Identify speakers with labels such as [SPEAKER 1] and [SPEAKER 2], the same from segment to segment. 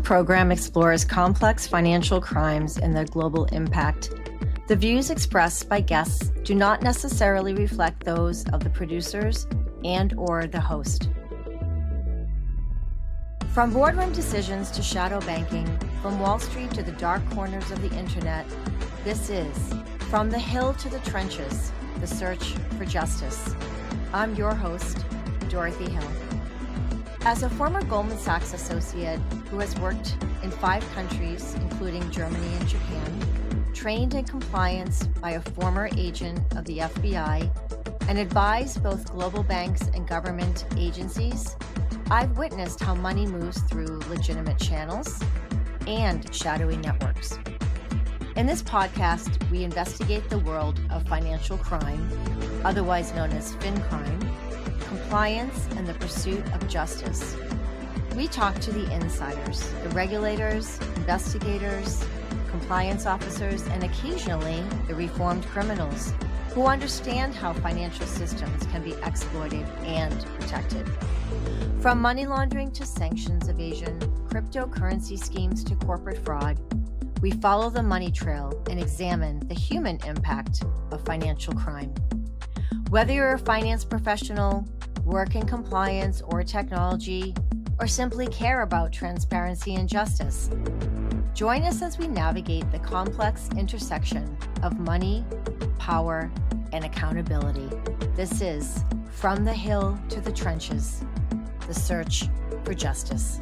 [SPEAKER 1] program explores complex financial crimes and their global impact. The views expressed by guests do not necessarily reflect those of the producers and/or the host. From boardroom decisions to shadow banking, from Wall Street to the dark corners of the internet, this is From the Hill to the Trenches, the search for justice. I'm your host, Dorothy Hill. As a former Goldman Sachs associate who has worked in 5 countries, including Germany and Japan, trained in compliance by a former agent of the FBI, and advised both global banks and government agencies, I've witnessed how money moves through legitimate channels and shadowy networks. In this podcast, we investigate the world of financial crime, otherwise known as FinCrime, compliance, and the pursuit of justice. We talk to the insiders, the regulators, investigators, compliance officers, and occasionally the reformed criminals who understand how financial systems can be exploited and protected. From money laundering to sanctions evasion, cryptocurrency schemes to corporate fraud, we follow the money trail and examine the human impact of financial crime. Whether you're a finance professional, work in compliance or technology, or simply care about transparency and justice, join us as we navigate the complex intersection of money, power, and accountability. This is From the Hill to the Trenches, the search for justice.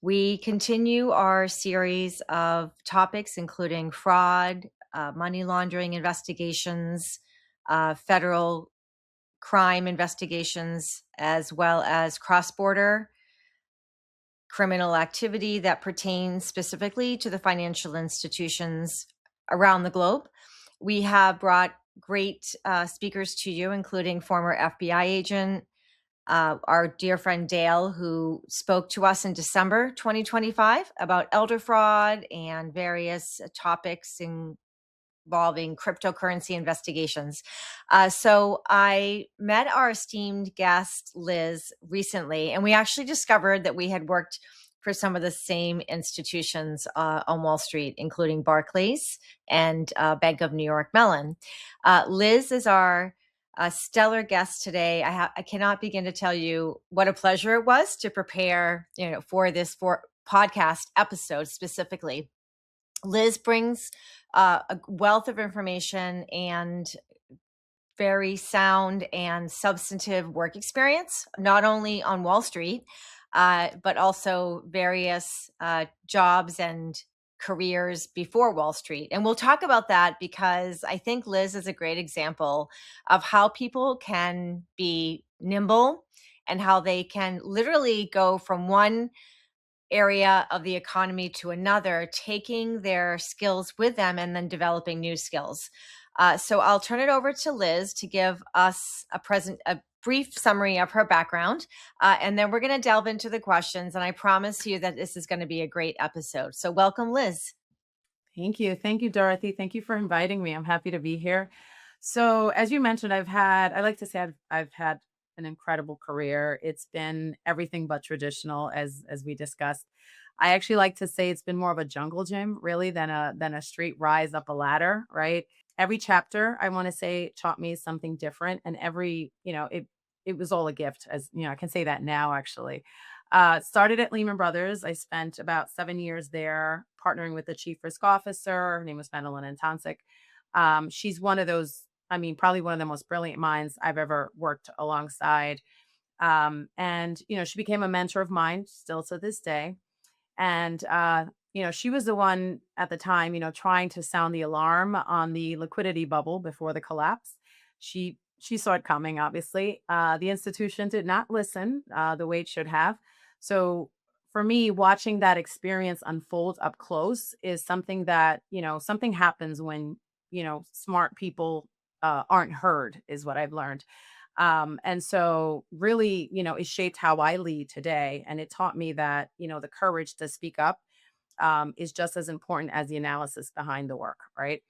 [SPEAKER 1] We continue our series of topics, including fraud, money laundering investigations, federal crime investigations, as well as cross-border criminal activity that pertains specifically to the financial institutions around the globe. We have brought great speakers to you, including former FBI agent, our dear friend Dale, who spoke to us in December 2025 about elder fraud and various topics involving cryptocurrency investigations. So I met our esteemed guest, Liz, recently, and we actually discovered that we had worked for some of the same institutions on Wall Street, including Barclays and Bank of New York Mellon. Liz is our stellar guest today. I cannot begin to tell you what a pleasure it was to prepare, for this podcast episode specifically. Liz brings a wealth of information and very sound and substantive work experience, not only on Wall Street, but also various jobs and careers before Wall Street. And we'll talk about that because I think Liz is a great example of how people can be nimble and how they can literally go from one area of the economy to another, taking their skills with them and then developing new skills. So I'll turn it over to Liz to give us a brief summary of her background, and then we're going to delve into the questions. And I promise you that this is going to be a great episode. So welcome, Liz.
[SPEAKER 2] Thank you. Thank you, Dorothy. Thank you for inviting me. I'm happy to be here. So as you mentioned, I've had an incredible career. It's been everything but traditional, as we discussed. I actually like to say it's been more of a jungle gym, really, than a straight rise up a ladder, right? Every chapter, I want to say, taught me something different, and it was all a gift. As I can say that now, actually. Started at Lehman Brothers. I spent about 7 years there, partnering with the chief risk officer. Her name was Madeline Antancic. She's one of those, probably one of the most brilliant minds I've ever worked alongside. And she became a mentor of mine still to this day. And, she was the one at the time, trying to sound the alarm on the liquidity bubble before the collapse. She saw it coming, obviously. The institution did not listen the way it should have. So for me, watching that experience unfold up close is something that, something happens when, smart people aren't heard, is what I've learned. And so really, it shaped how I lead today. And it taught me that, the courage to speak up is just as important as the analysis behind the work, right?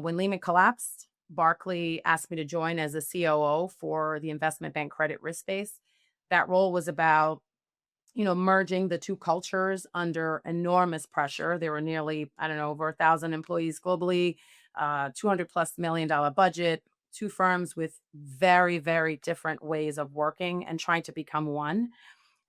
[SPEAKER 2] When Lehman collapsed, Barclays asked me to join as a COO for the investment bank credit risk space. That role was about, merging the two cultures under enormous pressure. There were nearly, I don't know, over 1,000 employees globally, 200 plus $1 million budget, two firms with very, very different ways of working and trying to become one.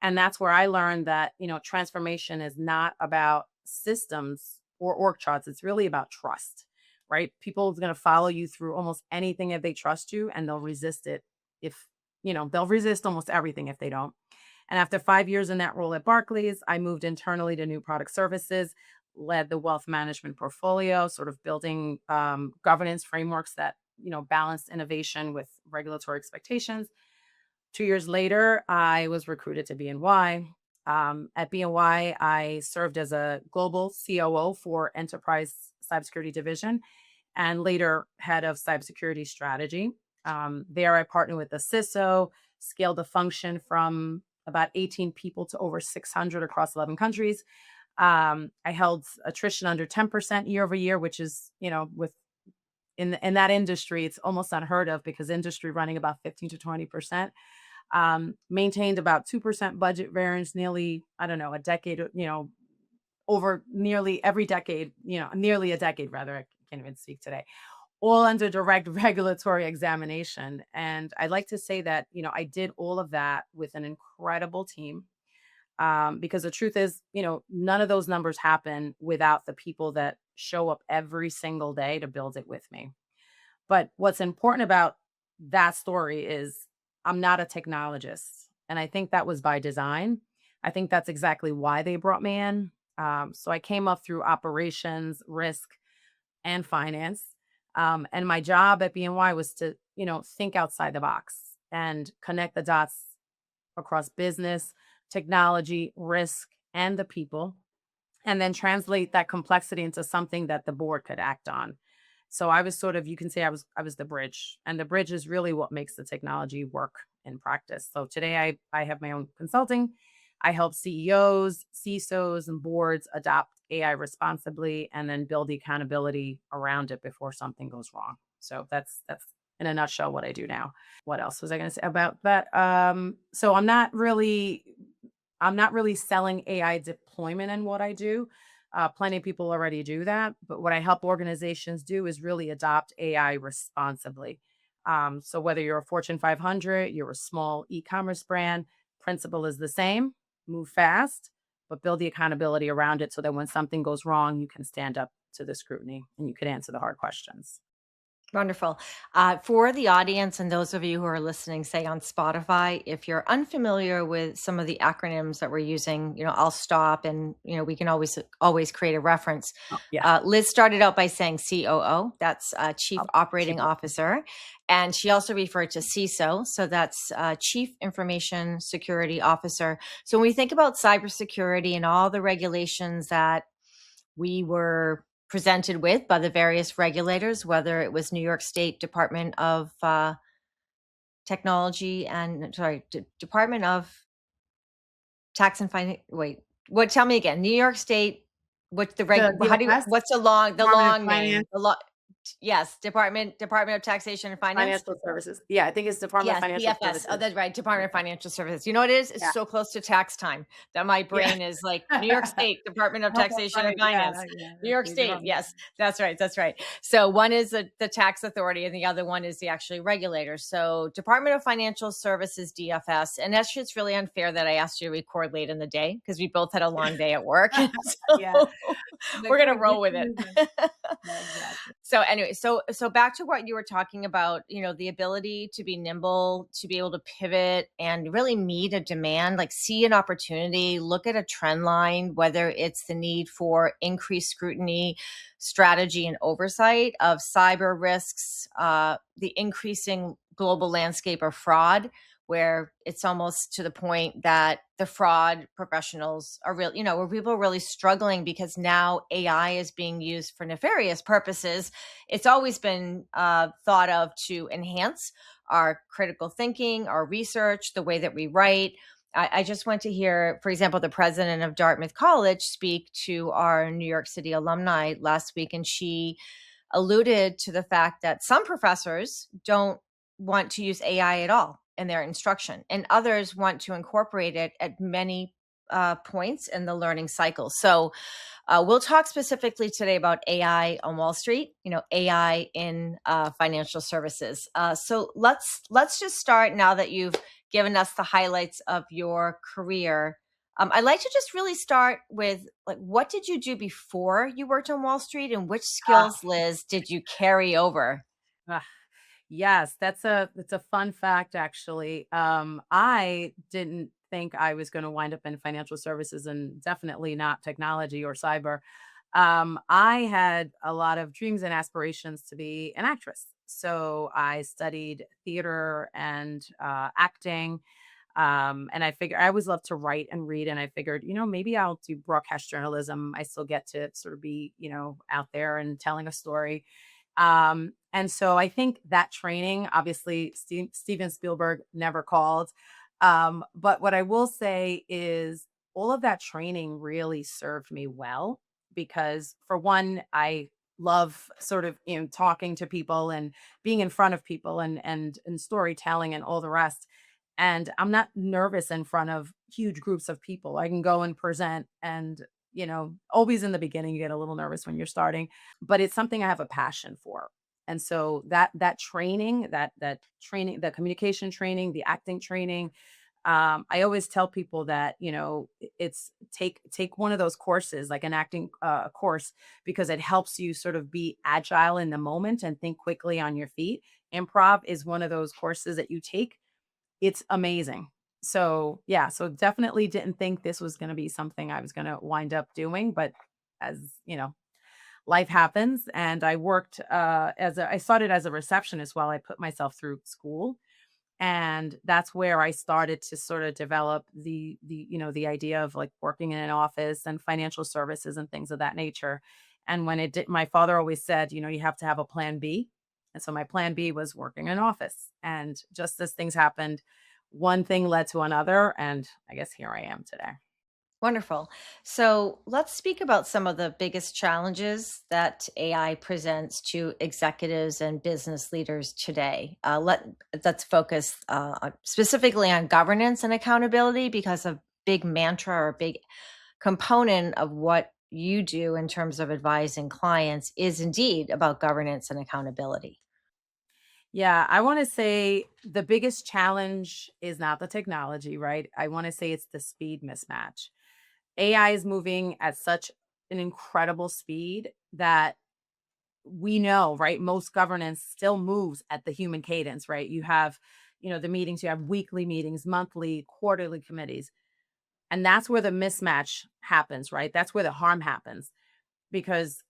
[SPEAKER 2] And that's where I learned that, transformation is not about systems or org charts. It's really about trust, right? People are going to follow you through almost anything if they trust you, and they'll resist it if, they'll resist almost everything if they don't. And after 5 years in that role at Barclays, I moved internally to new product services, led the wealth management portfolio, sort of building governance frameworks that, balanced innovation with regulatory expectations. 2 years later, I was recruited to BNY. At BNY, I served as a global COO for enterprise cybersecurity division and later head of cybersecurity strategy. There, I partnered with the CISO, scaled the function from about 18 people to over 600 across 11 countries. I held attrition under 10% year over year, which is, with in that industry, it's almost unheard of because industry running about 15 to 20%. Maintained about 2% budget variance, nearly, I don't know, a decade, over nearly every decade, nearly a decade rather. I can't even speak today, all under direct regulatory examination. And I'd like to say that, I did all of that with an incredible team. Because the truth is, none of those numbers happen without the people that show up every single day to build it with me. But what's important about that story is I'm not a technologist. And I think that was by design. I think that's exactly why they brought me in. So I came up through operations, risk, and finance. And my job at BNY was to, think outside the box and connect the dots across business, technology, risk, and the people, and then translate that complexity into something that the board could act on. So I was sort of, you can say I was the bridge, and the bridge is really what makes the technology work in practice. So today I have my own consulting. I help CEOs, CISOs, and boards adopt AI responsibly and then build the accountability around it before something goes wrong. So that's in a nutshell what I do now. What else was I going to say about that? So I'm not really selling AI deployment in what I do. Plenty of people already do that. But what I help organizations do is really adopt AI responsibly. So whether you're a Fortune 500, you're a small e-commerce brand, principle is the same. Move fast, but build the accountability around it so that when something goes wrong, you can stand up to the scrutiny and you can answer the hard questions.
[SPEAKER 1] Wonderful. For the audience and those of you who are listening, say on Spotify, if you're unfamiliar with some of the acronyms that we're using, I'll stop and, we can always create a reference.
[SPEAKER 2] Oh, yeah.
[SPEAKER 1] Liz started out by saying COO, that's Chief Operating Officer. And she also referred to CISO, so that's Chief Information Security Officer. So when we think about cybersecurity and all the regulations that we were presented with by the various regulators, whether it was New York State Department of Technology and Department of Tax and Finance. Wait, what? Tell me again. New York State. What's the what's the long name? Yes, Department of Taxation and Finance.
[SPEAKER 2] Financial Services. Yeah, I think it's Department of Financial Services.
[SPEAKER 1] Oh, that's right. Department of Financial Services. You know what it is? It's so close to tax time that my brain is like New York State Department of Taxation and Finance. New York State. Yes, that's right. That's right. So one is the tax authority and the other one is the actually regulator. So Department of Financial Services, DFS. And that's just really unfair that I asked you to record late in the day because we both had a long day at work. So we're going to roll with it. So anyway, so back to what you were talking about, the ability to be nimble, to be able to pivot and really meet a demand, like see an opportunity, look at a trend line, whether it's the need for increased scrutiny, strategy, and oversight of cyber risks, the increasing global landscape of fraud, where it's almost to the point that the fraud professionals are real, where people are really struggling because now AI is being used for nefarious purposes. It's always been thought of to enhance our critical thinking, our research, the way that we write. I just went to hear, for example, the president of Dartmouth College speak to our New York City alumni last week, and she alluded to the fact that some professors don't want to use AI at all in their instruction, and others want to incorporate it at many points in the learning cycle. So we'll talk specifically today about AI on Wall Street, AI in financial services. So let's just start now that you've given us the highlights of your career. I'd like to just really start with, like, what did you do before you worked on Wall Street, and which skills, Liz, did you carry over?
[SPEAKER 2] Ah, yes, that's a fun fact actually. I didn't think I was going to wind up in financial services and definitely not technology or cyber. I had a lot of dreams and aspirations to be an actress. So I studied theater and acting. And I figured I always loved to write and read. And I figured, maybe I'll do broadcast journalism. I still get to sort of be, out there and telling a story. And so I think that training, obviously, Steven Spielberg never called. But what I will say is all of that training really served me well because, for one, I love sort of talking to people and being in front of people and storytelling and all the rest. And I'm not nervous in front of huge groups of people. I can go and present and always in the beginning you get a little nervous when you're starting, but it's something I have a passion for. And so that training, that training, the communication training, the acting training, I always tell people that it's take one of those courses, like an acting course, because it helps you sort of be agile in the moment and think quickly on your feet. Improv is one of those courses that you take. It's amazing. So yeah, so definitely didn't think this was going to be something I was going to wind up doing, but as life happens. And I worked I started as a receptionist while I put myself through school. And that's where I started to sort of develop the idea of like working in an office and financial services and things of that nature. And when it did, my father always said, you have to have a plan B. And so my plan B was working in an office. And just as things happened, one thing led to another. And I guess here I am today.
[SPEAKER 1] Wonderful. So let's speak about some of the biggest challenges that AI presents to executives and business leaders today. Let's focus specifically on governance and accountability, because a big mantra or a big component of what you do in terms of advising clients is indeed about governance and accountability.
[SPEAKER 2] Yeah, I want to say the biggest challenge is not the technology, right? I want to say it's the speed mismatch. AI is moving at such an incredible speed that we know, right? Most governance still moves at the human cadence, right? You have, the meetings, you have weekly meetings, monthly, quarterly committees. And that's where the mismatch happens, right? That's where the harm happens because,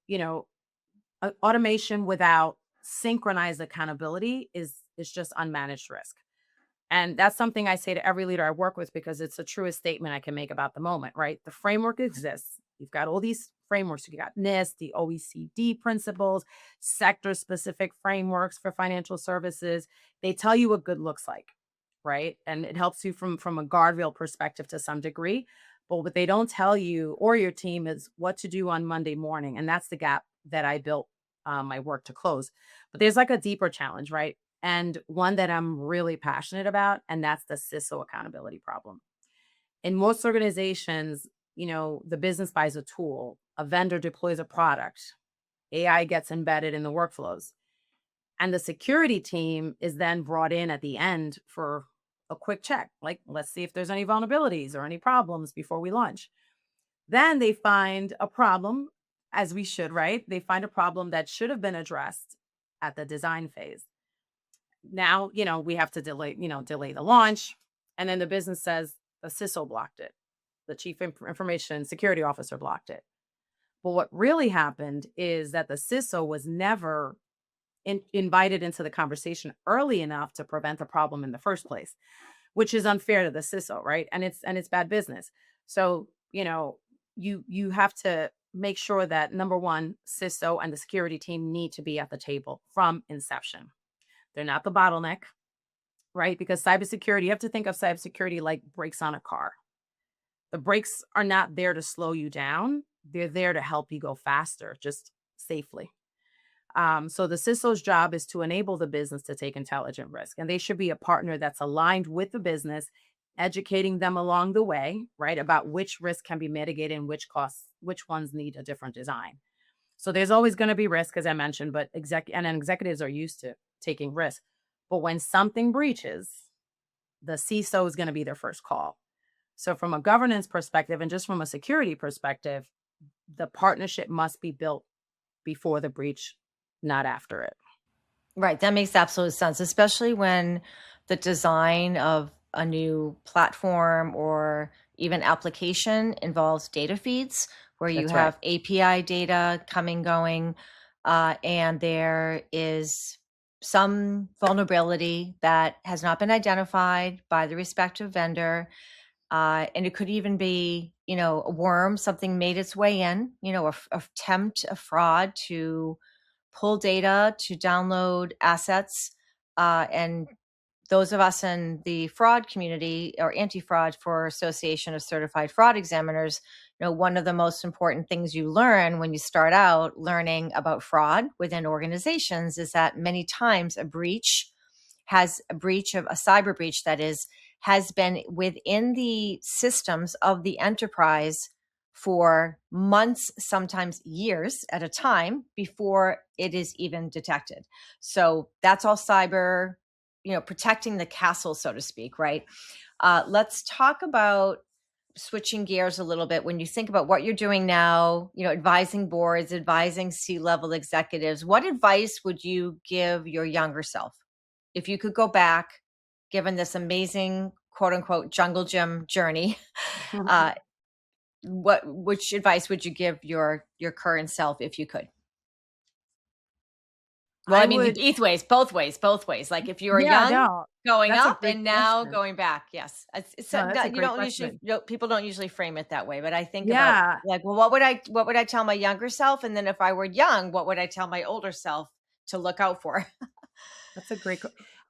[SPEAKER 2] automation without synchronized accountability is just unmanaged risk. And that's something I say to every leader I work with because it's the truest statement I can make about the moment, right? The framework exists. You've got all these frameworks. You got NIST, the OECD principles, sector specific frameworks for financial services. They tell you what good looks like, right? And it helps you from a guardrail perspective to some degree. But what they don't tell you or your team is what to do on Monday morning. And that's the gap that I built my work to close. But there's like a deeper challenge, right? And one that I'm really passionate about, and that's the CISO accountability problem. In most organizations, the business buys a tool, a vendor deploys a product, AI gets embedded in the workflows, and the security team is then brought in at the end for a quick check. Like, let's see if there's any vulnerabilities or any problems before we launch. Then they find a problem, as we should, right? They find a problem that should have been addressed at the design phase. Now, we have to delay the launch. And then the business says the CISO blocked it. The chief information security officer blocked it. But what really happened is that the CISO was never invited into the conversation early enough to prevent the problem in the first place, which is unfair to the CISO, right? And it's bad business. So, you have to make sure that number one, CISO and the security team need to be at the table from inception. They're not the bottleneck, right? Because cybersecurity, you have to think of cybersecurity like brakes on a car. The brakes are not there to slow you down. They're there to help you go faster, just safely. So the CISO's job is to enable the business to take intelligent risk, and they should be a partner that's aligned with the business, educating them along the way, right, about which risk can be mitigated and which ones need a different design. So there's always going to be risk, as I mentioned, but executives are used to taking risk. But when something breaches, the CISO is going to be their first call. So from a governance perspective and just from a security perspective, the partnership must be built before the breach, not after it.
[SPEAKER 1] Right. That makes absolute sense, especially when the design of a new platform or even application involves data feeds where you
[SPEAKER 2] That's right.
[SPEAKER 1] have API data coming, going, and there is some vulnerability that has not been identified by the respective vendor. And it could even be, a worm, something made its way in, a attempt, a fraud to pull data, to download assets. And those of us in the fraud community or anti-fraud for Association of Certified Fraud Examiners, one of the most important things you learn when you start out learning about fraud within organizations is that many times a breach of a cyber breach that has been within the systems of the enterprise for months, sometimes years at a time before it is even detected. So that's all cyber, protecting the castle, so to speak, right? Let's talk about switching gears a little bit. When you think about what you're doing now, advising boards, advising C-level executives, what advice would you give your younger self? If you could go back, given this amazing quote unquote jungle gym journey, uh, which advice would you give your current self if you could? Well,
[SPEAKER 2] I
[SPEAKER 1] I mean,
[SPEAKER 2] would,
[SPEAKER 1] both ways. Like if you were
[SPEAKER 2] yeah,
[SPEAKER 1] young,
[SPEAKER 2] no,
[SPEAKER 1] going
[SPEAKER 2] that's a
[SPEAKER 1] up,
[SPEAKER 2] great
[SPEAKER 1] and now
[SPEAKER 2] question.
[SPEAKER 1] going back. Yes, it's
[SPEAKER 2] No, that's a
[SPEAKER 1] not, you
[SPEAKER 2] great
[SPEAKER 1] don't usually,
[SPEAKER 2] question.
[SPEAKER 1] people don't usually frame it that way. But I think about
[SPEAKER 2] Yeah,
[SPEAKER 1] like, well, what would I tell my younger self, and then if I were young, what would I tell my older self to look out for?
[SPEAKER 2] that's a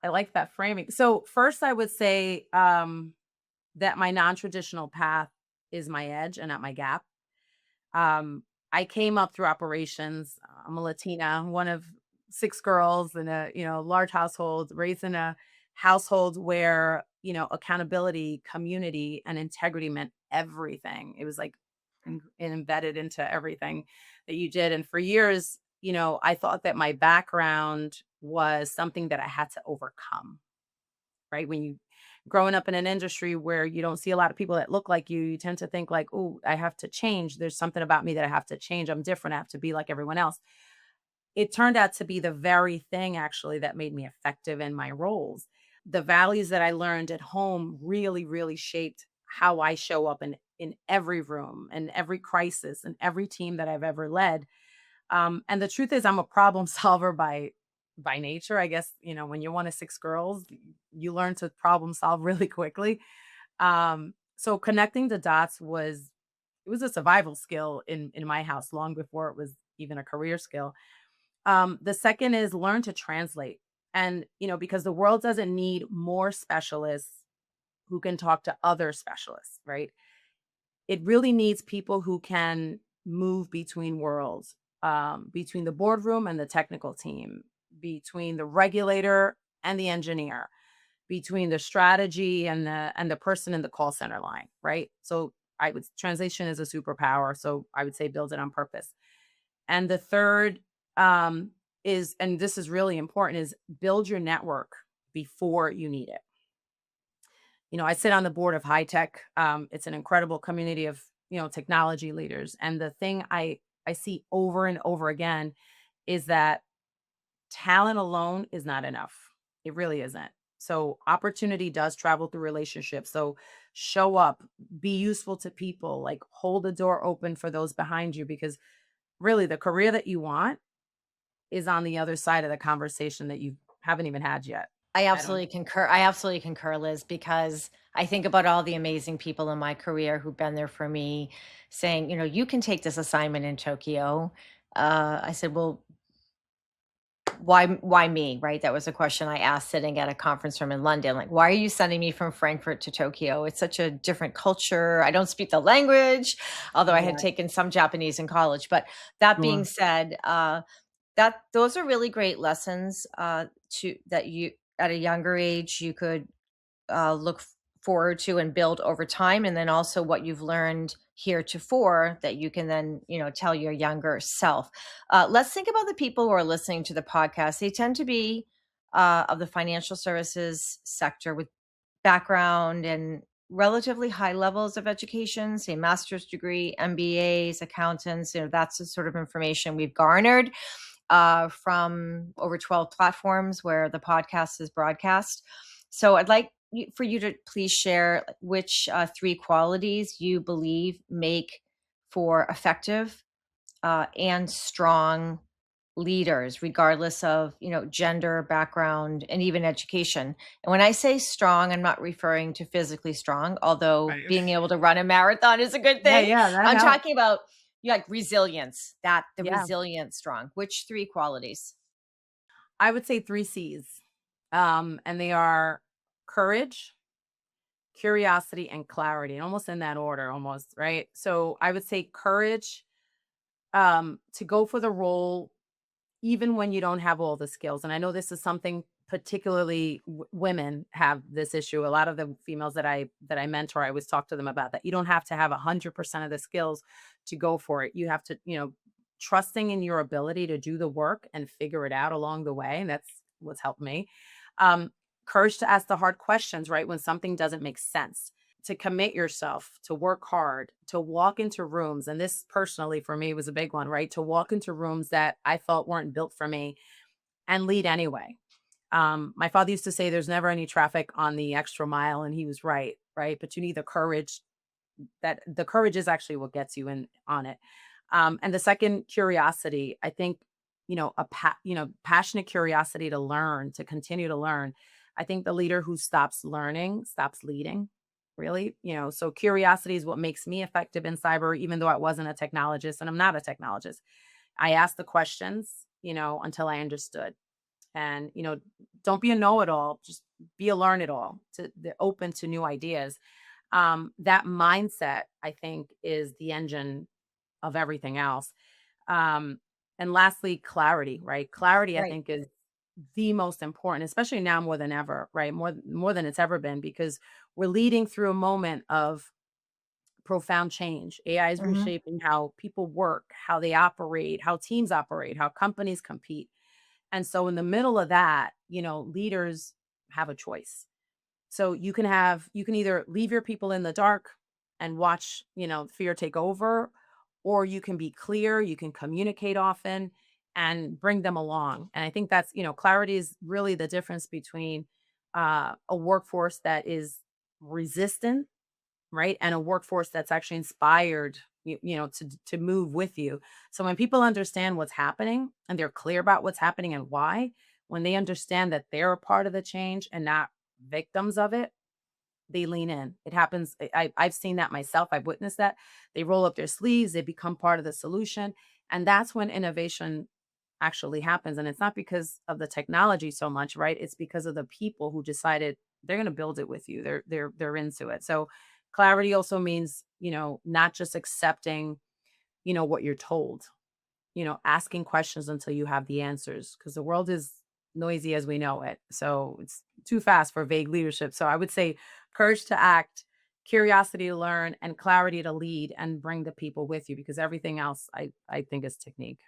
[SPEAKER 2] I like that framing. So first I would say that my non-traditional path is my edge and not my gap. Um, I came up through operations. I'm a Latina, one of six girls in a large household, raised in a household where accountability, community, and integrity meant everything. It was like embedded into everything that you did. And for years, I thought that my background was something that I had to overcome. Right? When you growing up in an industry where you don't see a lot of people that look like you tend to think like, "Oh, I have to change. There's something about me that I have to change. I'm different. I have to be like everyone else." It turned out to be the very thing actually that made me effective in my roles. The values that I learned at home really, really shaped how I show up in every room and every crisis and every team that I've ever led. And the truth is I'm a problem solver by nature. I guess, when you're one of six girls, you learn to problem solve really quickly. So connecting the dots was a survival skill in my house long before it was even a career skill. The second is learn to translate. And, because the world doesn't need more specialists who can talk to other specialists, right? It really needs people who can move between worlds, between the boardroom and the technical team, between the regulator and the engineer, between the strategy and the person in the call center line, right? So I would translation is a superpower. So I would say build it on purpose. And the third is, and this is really important, is build your network before you need it. I sit on the board of High Tech. It's an incredible community of technology leaders, and the thing I see over and over again is that talent alone is not enough. It really isn't. So opportunity does travel through relationships. So show up, be useful to people, like hold the door open for those behind you, because really the career that you want is on the other side of the conversation that you haven't even had yet.
[SPEAKER 1] I
[SPEAKER 2] I don't.
[SPEAKER 1] absolutely concur. I absolutely concur, Liz, because I think about all the amazing people in my career who've been there for me saying, you can take this assignment in Tokyo. I said, well, why me? Right. That was a question I asked sitting at a conference room in London. Like, why are you sending me from Frankfurt to Tokyo? It's such a different culture. I don't speak the language, although I had
[SPEAKER 2] Yeah,
[SPEAKER 1] taken some Japanese in college. But that being
[SPEAKER 2] sure.
[SPEAKER 1] said, those are really great lessons to that you at a younger age you could look forward to and build over time, and then also what you've learned heretofore that you can then tell your younger self. Let's think about the people who are listening to the podcast. They tend to be of the financial services sector with background and relatively high levels of education, say master's degree, MBAs, accountants. That's the sort of information we've garnered from over 12 platforms where the podcast is broadcast. So I'd like for you to please share which three qualities you believe make for effective and strong leaders, regardless of gender, background, and even education. And when I say strong, I'm not referring to physically strong, although
[SPEAKER 2] Right.
[SPEAKER 1] being able to run a marathon is a good
[SPEAKER 2] Yeah,
[SPEAKER 1] thing.
[SPEAKER 2] yeah, that
[SPEAKER 1] I'm
[SPEAKER 2] helps.
[SPEAKER 1] talking about like resilience, that the
[SPEAKER 2] Yeah.
[SPEAKER 1] resilient strong. Which three qualities?
[SPEAKER 2] I would say 3 C's. And they are courage, curiosity, and clarity, and almost in that order almost, right? So I would say courage, to go for the role even when you don't have all the skills. And I know this is something particularly women have this issue. A lot of the females that I mentor, I always talk to them about that. You don't have to have 100% of the skills to go for it. You have to, trusting in your ability to do the work and figure it out along the way. And that's what's helped me. Um, Courage to ask the hard questions, right? When something doesn't make sense, to commit yourself, to work hard, to walk into rooms. And this personally for me was a big one, right? To walk into rooms that I felt weren't built for me and lead anyway. My father used to say there's never any traffic on the extra mile, and he was right, right? But you need the courage. That the courage is actually what gets you in on it. And the second, curiosity. I think passionate curiosity to learn, to continue to learn. I think the leader who stops learning stops leading. Really, so curiosity is what makes me effective in cyber, even though I wasn't a technologist and I'm not a technologist. I asked the questions, until I understood. And don't be a know-it-all, just be a learn-it-all, to the open to new ideas. That mindset, I think, is the engine of everything else. Um, and lastly, clarity, right? Clarity, I
[SPEAKER 1] Right.
[SPEAKER 2] think, is the most important, especially now more than ever, right? More than it's ever been, because we're leading through a moment of profound change. AI is
[SPEAKER 1] Hmm.
[SPEAKER 2] reshaping how people work, how they operate, how teams operate, how companies compete. And so in the middle of that, leaders have a choice. So you can either leave your people in the dark and watch, fear take over, or you can be clear, you can communicate often and bring them along. And I think that's, clarity is really the difference between a workforce that is resistant, right? And a workforce that's actually inspired, to move with you. So when people understand what's happening and they're clear about what's happening and why, when they understand that they're a part of the change and not victims of it, they lean in. It happens. I've seen that myself. I've witnessed that. They roll up their sleeves, they become part of the solution. And that's when innovation actually happens. And it's not because of the technology so much, right? It's because of the people who decided they're going to build it with you. They're into it. So clarity also means, not just accepting, what you're told, asking questions until you have the answers, because the world is noisy as we know it. So it's too fast for vague leadership. So I would say courage to act, curiosity to learn, and clarity to lead and bring the people with you, because everything else I think is technique.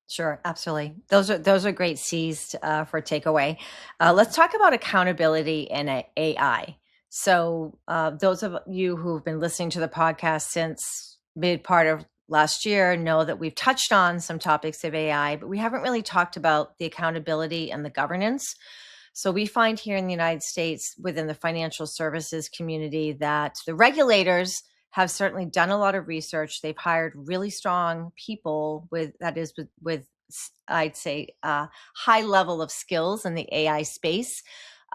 [SPEAKER 1] Sure, absolutely. Those are great C's for takeaway. Let's talk about accountability and AI. So, those of you who've been listening to the podcast since mid part of last year know that we've touched on some topics of AI, but we haven't really talked about the accountability and the governance. So, we find here in the United States, within the financial services community, that the regulators have certainly done a lot of research. They've hired really strong people with I'd say high level of skills in the AI space.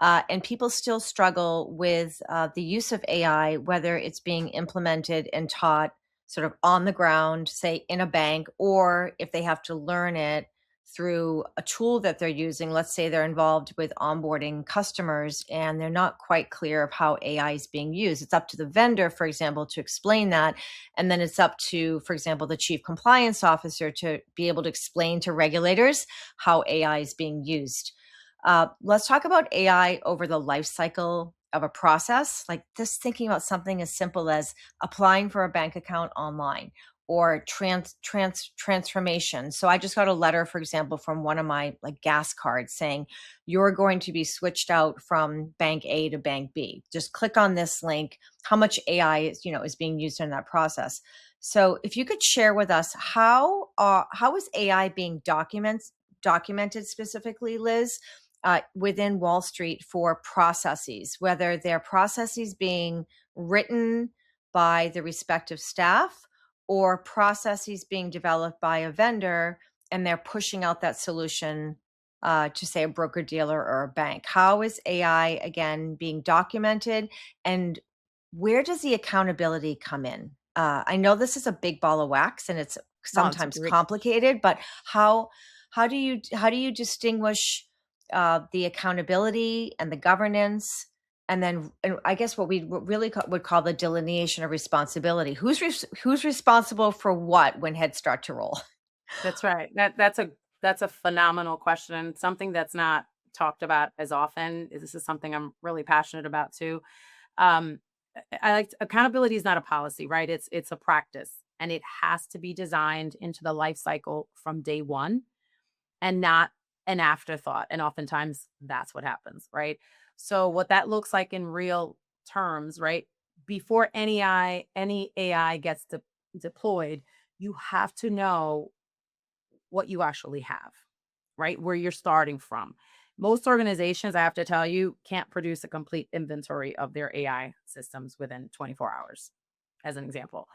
[SPEAKER 1] And people still struggle with the use of AI, whether it's being implemented and taught sort of on the ground, say in a bank, or if they have to learn it through a tool that they're using. Let's say they're involved with onboarding customers and they're not quite clear of how AI is being used. It's up to the vendor, for example, to explain that. And then it's up to, for example, the chief compliance officer to be able to explain to regulators how AI is being used. Let's talk about AI over the life cycle of a process, like just thinking about something as simple as applying for a bank account online or transformation. So I just got a letter, for example, from one of my like gas cards saying you're going to be switched out from bank A to bank B. Just click on this link. How much AI is being used in that process. So if you could share with us how is AI being documented specifically, Liz, within Wall Street for processes, whether they're processes being written by the respective staff or processes being developed by a vendor and they're pushing out that solution to say a broker dealer or a bank. How is AI again being documented, and where does the accountability come in? I know this is a big ball of wax and it's
[SPEAKER 2] No, it's
[SPEAKER 1] sometimes
[SPEAKER 2] great.
[SPEAKER 1] complicated, but how do you distinguish the accountability and the governance, and then and I guess what we really would call the delineation of responsibility? Who's responsible for what when heads start to roll?
[SPEAKER 2] That's right. That's a phenomenal question, and something that's not talked about as often. This is something I'm really passionate about too. Um, accountability is not a policy, right? It's a practice, and it has to be designed into the life cycle from day one, and not an afterthought. And oftentimes that's what happens, right? So what that looks like in real terms, right? Before any AI gets deployed, you have to know what you actually have, right? Where you're starting from. Most organizations, I have to tell you, can't produce a complete inventory of their AI systems within 24 hours, as an example.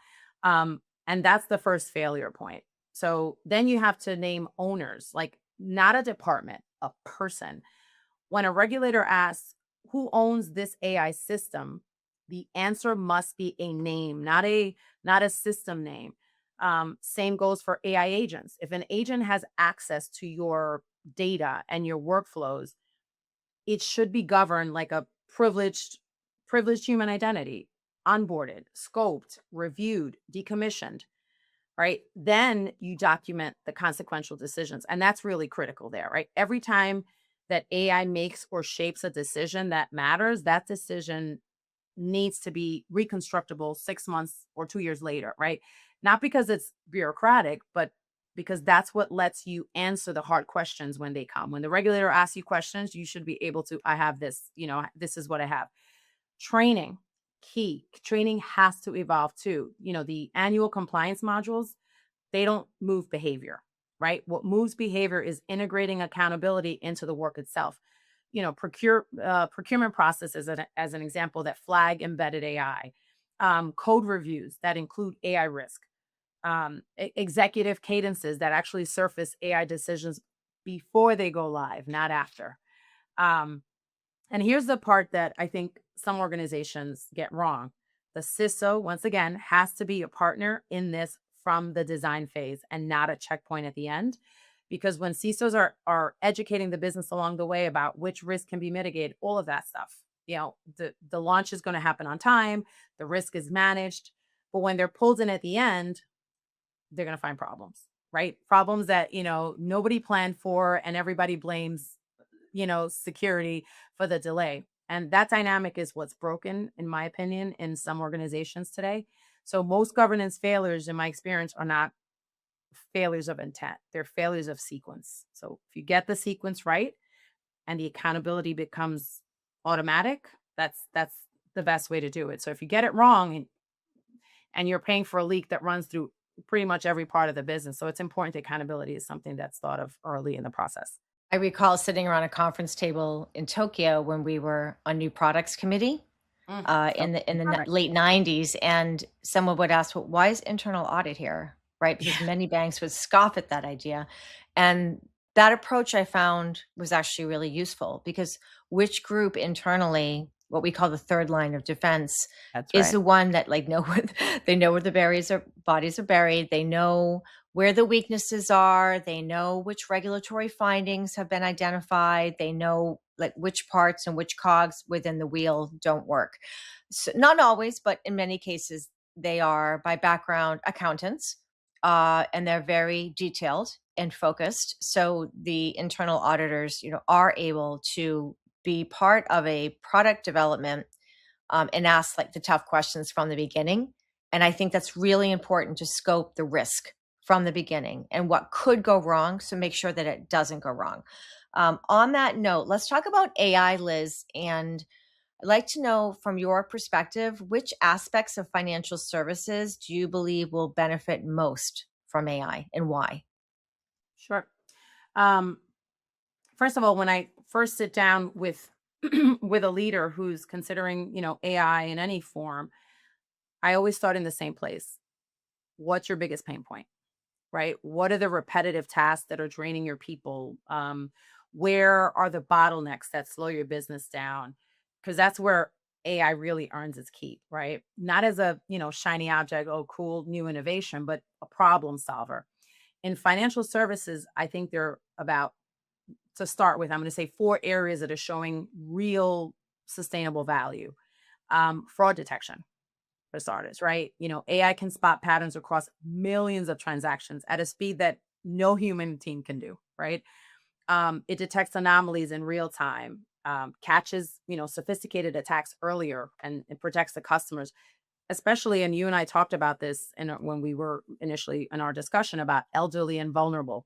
[SPEAKER 2] And that's the first failure point. So then you have to name owners, like not a department, a person. When a regulator asks who owns this AI system, the answer must be a name, not a system name. Same goes for AI agents. If an agent has access to your data and your workflows, it should be governed like a privileged human identity, onboarded, scoped, reviewed, decommissioned, right? Then you document the consequential decisions. And that's really critical there, right? Every time that AI makes or shapes a decision that matters, that decision needs to be reconstructible 6 months or 2 years later, right? Not because it's bureaucratic, but because that's what lets you answer the hard questions when they come. When the regulator asks you questions, you should be able to, I have this, this is what I have. Training, key. Training has to evolve too. The annual compliance modules, they don't move behavior, right? What moves behavior is integrating accountability into the work itself. Procurement processes as an example that flag embedded AI, code reviews that include AI risk, executive cadences that actually surface AI decisions before they go live, not after. And here's the part that I think some organizations get wrong. The CISO, once again, has to be a partner in this from the design phase and not a checkpoint at the end. Because when CISOs are educating the business along the way about which risk can be mitigated, all of that stuff, the launch is going to happen on time, the risk is managed. But when they're pulled in at the end, they're going to find problems, right? Problems that, nobody planned for, and everybody blames, security for the delay. And that dynamic is what's broken, in my opinion, in some organizations today. So most governance failures, in my experience, are not failures of intent. They're failures of sequence. So if you get the sequence right and the accountability becomes automatic, that's the best way to do it. So if you get it wrong and you're paying for a leak that runs through pretty much every part of the business. So it's important. Accountability is something that's thought of early in the process.
[SPEAKER 1] I recall sitting around a conference table in Tokyo when we were on new products committee in the late 90s, and someone would ask, well, why is internal audit here? Right? Because many banks would scoff at that idea. And that approach I found was actually really useful, because which group internally, what we call the third line of defense, is the one that they know where the bodies are buried. They know where the weaknesses are. They know which regulatory findings have been identified. They know like which parts and which cogs within the wheel don't work. So, not always, but in many cases, they are by background accountants, and they're very detailed and focused. So the internal auditors, are able to be part of a product development, and ask like the tough questions from the beginning. And I think that's really important to scope the risk from the beginning and what could go wrong. So make sure that it doesn't go wrong. On that note, let's talk about AI, Liz. And I'd like to know from your perspective, which aspects of financial services do you believe will benefit most from AI and why?
[SPEAKER 2] Sure. Um, First of all, when I first sit down with with a leader who's considering, AI in any form, I always start in the same place. What's your biggest pain point? Right? What are the repetitive tasks that are draining your people? Where are the bottlenecks that slow your business down? Because that's where AI really earns its keep, right? Not as a, shiny object, oh, cool, new innovation, but a problem solver. In financial services, I think they're about, to start with, I'm going to say 4 areas that are showing real sustainable value. Fraud detection, for starters, right? AI can spot patterns across millions of transactions at a speed that no human team can do, right? It detects anomalies in real time, catches, sophisticated attacks earlier, and it protects the customers, especially. And you and I talked about this when we were initially in our discussion about elderly and vulnerable,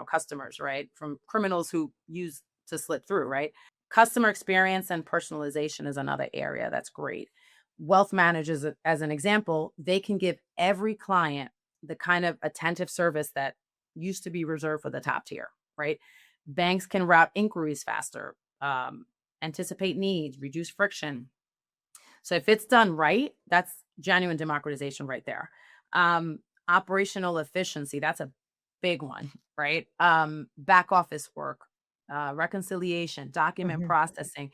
[SPEAKER 2] customers, right? From criminals who use to slip through, right? Customer experience and personalization is another area that's great. Wealth managers, as an example, they can give every client the kind of attentive service that used to be reserved for the top tier, right? Banks can route inquiries faster, anticipate needs, reduce friction. So if it's done right, that's genuine democratization right there. Operational efficiency, that's a big one, right? Back office work, reconciliation, document
[SPEAKER 1] Mhm.
[SPEAKER 2] processing,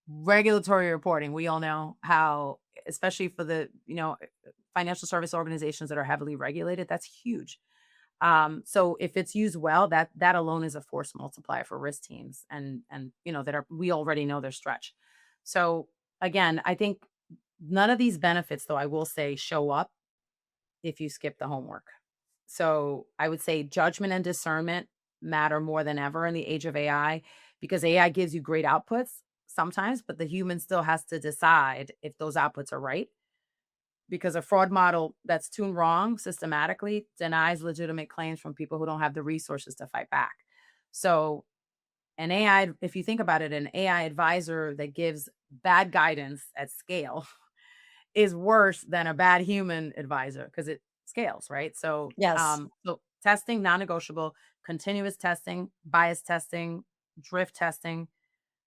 [SPEAKER 2] regulatory reporting. We all know how, especially for the, financial service organizations that are heavily regulated, that's huge. So if it's used well, that alone is a force multiplier for risk teams, and that are, we already know they're stretched. So again, I think none of these benefits, though, I will say, show up if you skip the homework. So I would say judgment and discernment matter more than ever in the age of AI, because AI gives you great outputs sometimes, but the human still has to decide if those outputs are right, because a fraud model that's tuned wrong systematically denies legitimate claims from people who don't have the resources to fight back. So an AI, if you think about it, an AI advisor that gives bad guidance at scale is worse than a bad human advisor because it scales, right? So,
[SPEAKER 1] Yes.
[SPEAKER 2] so testing non-negotiable, continuous testing, bias testing, drift testing.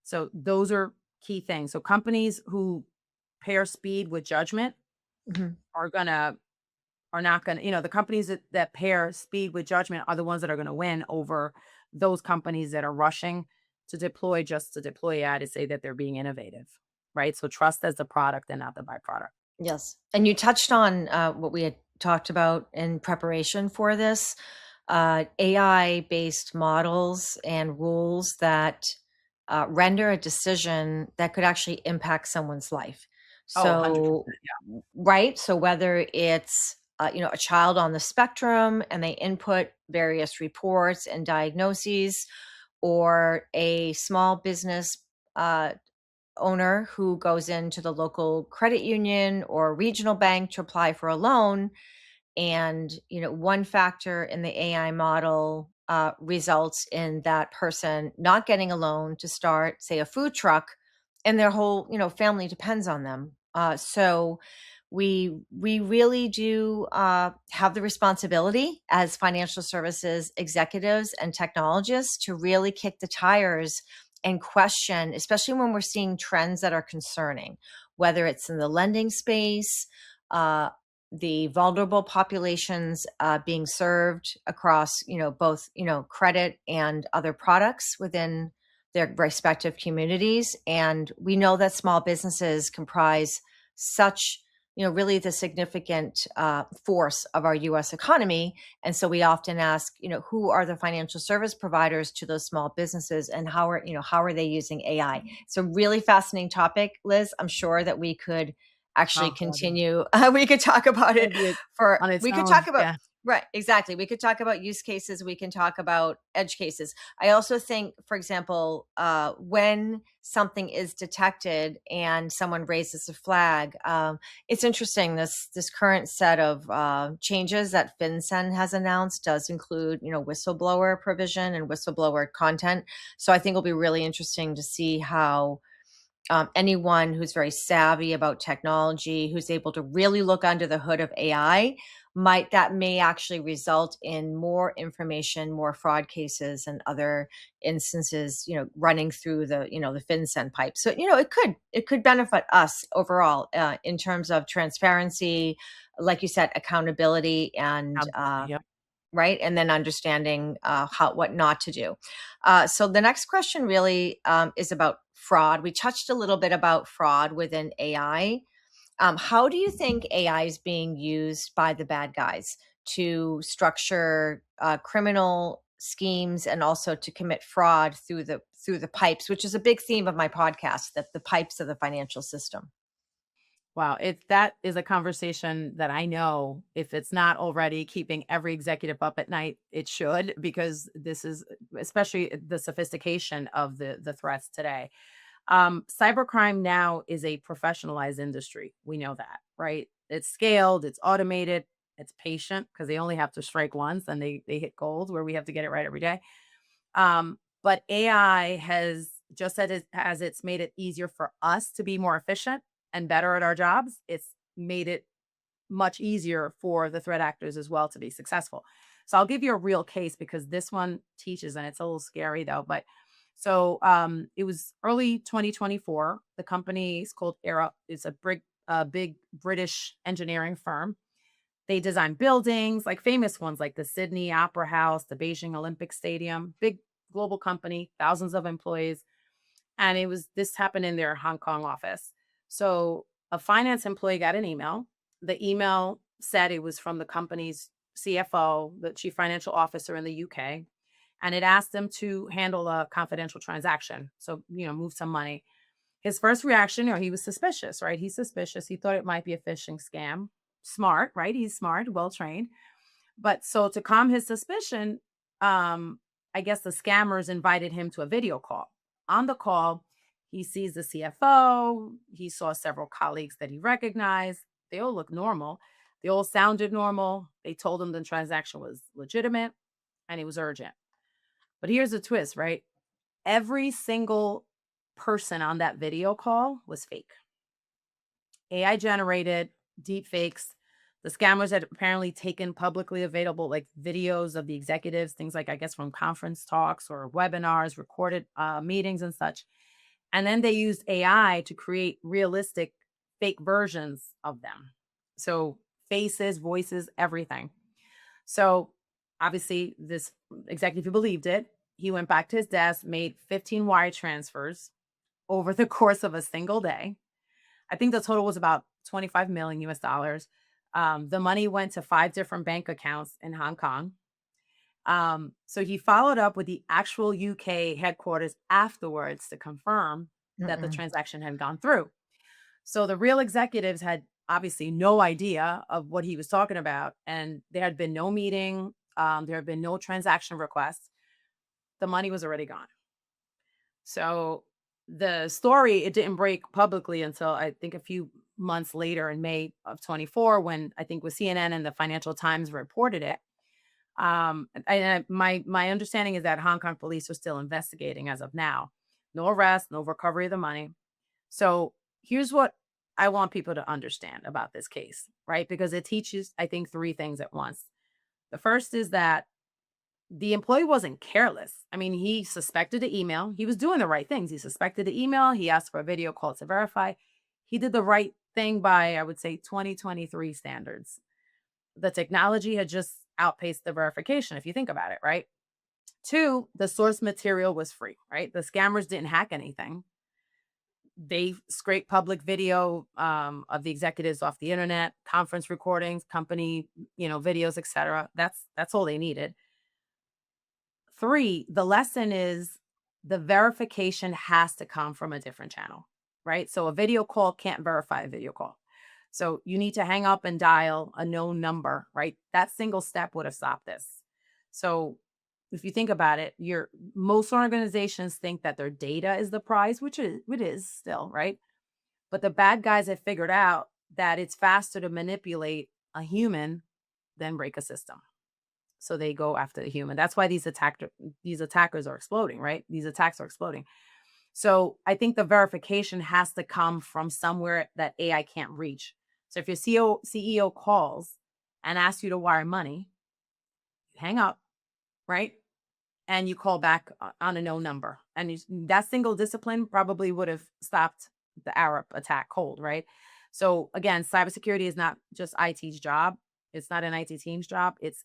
[SPEAKER 2] So those are key things. So companies who pair speed with judgment
[SPEAKER 1] Mhm.
[SPEAKER 2] are gonna are not gonna, the companies that pair speed with judgment are the ones that are gonna win over those companies that are rushing to deploy just to deploy AI to say that they're being innovative, right? So trust as the product and not the byproduct.
[SPEAKER 1] Yes. And you touched on what we had talked about in preparation for this, AI based models and rules that render a decision that could actually impact someone's life.
[SPEAKER 2] Oh, 100%.
[SPEAKER 1] So, right. So, whether it's a child on the spectrum and they input various reports and diagnoses, or a small business uh, owner who goes into the local credit union or regional bank to apply for a loan, and one factor in the AI model results in that person not getting a loan to start, say, a food truck, and their whole family depends on them. So we really do have the responsibility as financial services executives and technologists to really kick the tires and question, especially when we're seeing trends that are concerning, whether it's in the lending space, uh, the vulnerable populations being served across, both, credit and other products within their respective communities. And we know that small businesses comprise such, really the significant force of our U.S. economy. And so we often ask, who are the financial service providers to those small businesses, and how are they using AI? It's a really fascinating topic, Liz. I'm sure that we could actually
[SPEAKER 2] Oh God, yeah.
[SPEAKER 1] continue. We could talk about it
[SPEAKER 2] That'd be
[SPEAKER 1] for.
[SPEAKER 2] on its
[SPEAKER 1] We could
[SPEAKER 2] own.
[SPEAKER 1] talk about.
[SPEAKER 2] Yeah.
[SPEAKER 1] Right, exactly. We could talk about use cases. We can talk about edge cases. I also think, for example, when something is detected and someone raises a flag, it's interesting. This current set of changes that FinCEN has announced does include, whistleblower provision and whistleblower content. So I think it'll be really interesting to see how anyone who's very savvy about technology, who's able to really look under the hood of AI, may actually result in more information, more fraud cases, and other instances, running through the FinCEN pipe. So it could benefit us overall in terms of transparency, like you said, accountability, and
[SPEAKER 2] Yep.
[SPEAKER 1] right, and then understanding what not to do. So the next question really is about fraud. We touched a little bit about fraud within AI. How do you think AI is being used by the bad guys to structure criminal schemes and also to commit fraud through the pipes, which is a big theme of my podcast, that the pipes of the financial system?
[SPEAKER 2] Wow, that is a conversation that I know, if it's not already keeping every executive up at night, it should, because this is, especially the sophistication of the threats today. Cybercrime now is a professionalized industry. We know that, right? It's scaled, it's automated, it's patient because they only have to strike once and they hit gold, where we have to get it right every day. But AI has, just as it's made it easier for us to be more efficient and better at our jobs, it's made it much easier for the threat actors as well to be successful. So I'll give you a real case because this one teaches, and it's a little scary though. But so it was early 2024. The company is called Arup. It's a big British engineering firm. They design buildings, like famous ones like the Sydney Opera House, the Beijing Olympic Stadium, big global company, thousands of employees. And this happened in their Hong Kong office. So a finance employee got an email. The email said it was from the company's CFO, the chief financial officer in the UK, and it asked them to handle a confidential transaction. So, move some money. His first reaction, he was suspicious, right? He's suspicious. He thought it might be a phishing scam. Smart, right? He's smart, well trained. But so to calm his suspicion, I guess the scammers invited him to a video call. On the call, he sees the CFO. He saw several colleagues that he recognized. They all look normal. They all sounded normal. They told him the transaction was legitimate and it was urgent. But here's the twist, right? Every single person on that video call was fake. AI generated deep fakes. The scammers had apparently taken publicly available like videos of the executives, things like, I guess, from conference talks or webinars, recorded meetings and such. And then they used AI to create realistic fake versions of them. So faces, voices, everything. So obviously this executive who believed it, he went back to his desk, made 15 wire transfers over the course of a single day. I think the total was about 25 million US dollars. The money went to 5 different bank accounts in Hong Kong. So he followed up with the actual UK headquarters afterwards to confirm that the
[SPEAKER 1] Mm-mm.
[SPEAKER 2] transaction had gone through. So the real executives had obviously no idea of what he was talking about. And there had been no meeting. There had been no transaction requests. The money was already gone. So the story, it didn't break publicly until I think a few months later in May of 24, when I think with CNN and the Financial Times reported it. My understanding is that Hong Kong police are still investigating as of now. No arrest, no recovery of the money. So here's what I want people to understand about this case, right? Because it teaches, I think, 3 things at once. The first is that the employee wasn't careless. I mean, he suspected the email. He was doing the right things. He suspected the email. He asked for a video call to verify. He did the right thing by, I would say, 2023 standards. The technology had just outpaced the verification, if you think about it, right? 2, the source material was free, right? The scammers didn't hack anything. They scrape public video of the executives off the internet, conference recordings, company, videos, etc. That's all they needed. Three, the lesson is the verification has to come from a different channel, right? So a video call can't verify a video call. So you need to hang up and dial a known number, right? That single step would have stopped this. So if you think about it, most organizations think that their data is the prize, which it is still, right? But the bad guys have figured out that it's faster to manipulate a human than break a system. So they go after the human. That's why these attackers are exploding, right? These attacks are exploding. So I think the verification has to come from somewhere that AI can't reach. So if your CEO calls and asks you to wire money, you hang up, right? And you call back on a no number. And that single discipline probably would have stopped the Arup attack cold, right? So again, cybersecurity is not just IT's job. It's not an IT team's job. It's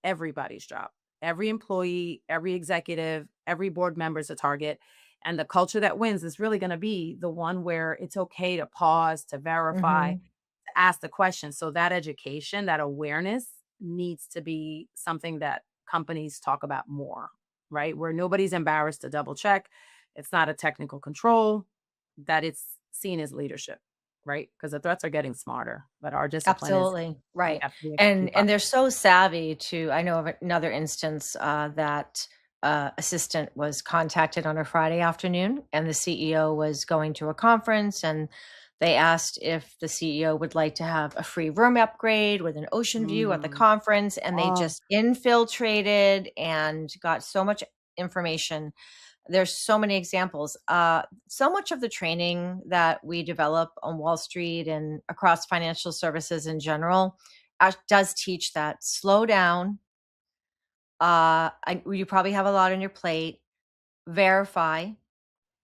[SPEAKER 2] everybody's job. Every employee, every executive, every board member is a target. And the culture that wins is really going to be the one where it's okay to pause, to verify,
[SPEAKER 1] Hmm.
[SPEAKER 2] to ask the question. So that education, that awareness needs to be something that companies talk about more, right? Where nobody's embarrassed to double check. It's not a technical control, that it's seen as leadership, right? Because the threats are getting smarter, but our discipline is
[SPEAKER 1] Absolutely.
[SPEAKER 2] we
[SPEAKER 1] Right.
[SPEAKER 2] have to
[SPEAKER 1] And
[SPEAKER 2] keep up.
[SPEAKER 1] they're so savvy to, I know of another instance that assistant was contacted on a Friday afternoon, and the CEO was going to a conference, and they asked if the CEO would like to have a free room upgrade with an ocean view at the
[SPEAKER 2] Mm.
[SPEAKER 1] conference, and they
[SPEAKER 2] Oh,
[SPEAKER 1] just infiltrated and got so much information. There's so many examples. So much of the training that we develop on Wall Street and across financial services in general does teach that slow down. You probably have a lot on your plate. Verify,